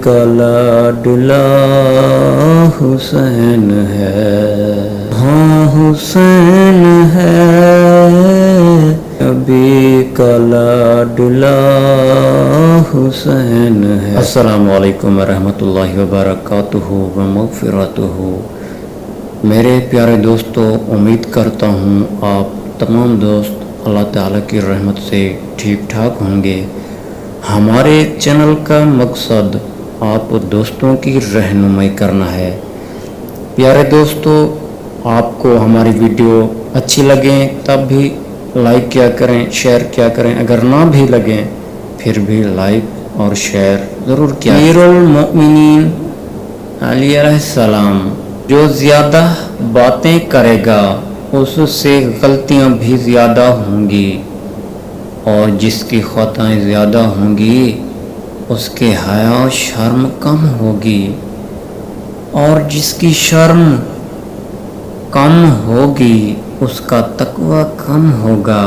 کا لاڈلا حسین ہے، ہاں حسین ہے، نبی کا لاڈلا حسین ہے۔ السلام علیکم ورحمۃ اللہ وبرکاتہ ومغفرتہ۔ میرے پیارے دوستو، امید کرتا ہوں آپ تمام دوست اللہ تعالیٰ کی رحمت سے ٹھیک ٹھاک ہوں گے۔ ہمارے چینل کا مقصد آپ دوستوں کی رہنمائی کرنا ہے۔ پیارے دوستو، آپ کو ہماری ویڈیو اچھی لگیں تب بھی لائک کیا کریں، شیئر کیا کریں، اگر نہ بھی لگیں پھر بھی لائک اور شیئر ضرور کیا کریں۔ امیر المؤمنین علی علیہ السلام جو زیادہ باتیں کرے گا اس سے غلطیاں بھی زیادہ ہوں گی، اور جس کی خطائیں زیادہ ہوں گی اس کے حیا شرم کم ہوگی، اور جس کی شرم کم ہوگی اس کا تقوی کم ہوگا،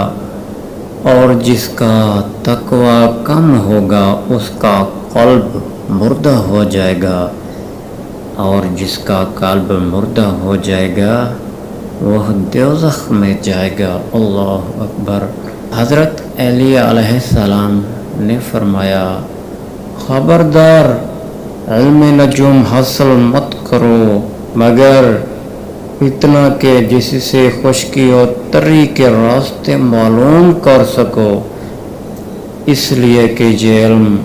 اور جس کا تقوی کم ہوگا اس کا قلب مردہ ہو جائے گا، اور جس کا قلب مردہ ہو جائے گا وہ دوزخ میں جائے گا۔ اللہ اکبر۔ حضرت علی علیہ السلام نے فرمایا، خبردار علم نجوم حاصل مت کرو مگر اتنا کہ جس سے خشکی اور تری کے راستے معلوم کر سکو، اس لیے کہ یہ علم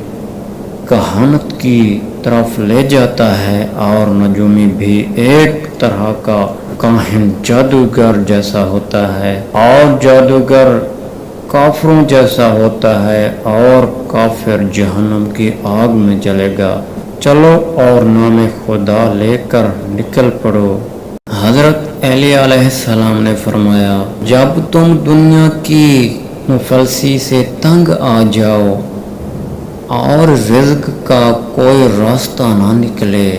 کہانت کی طرف لے جاتا ہے، اور نجومی بھی ایک طرح کا کاہن جادوگر جیسا ہوتا ہے، اور جادوگر کافروں جیسا ہوتا ہے، اور کافر جہنم کی آگ میں جلے گا۔ چلو اور نام خدا لے کر نکل پڑو۔ حضرت علی علیہ السلام نے فرمایا، جب تم دنیا کی مفلسی سے تنگ آ جاؤ اور رزق کا کوئی راستہ نہ نکلے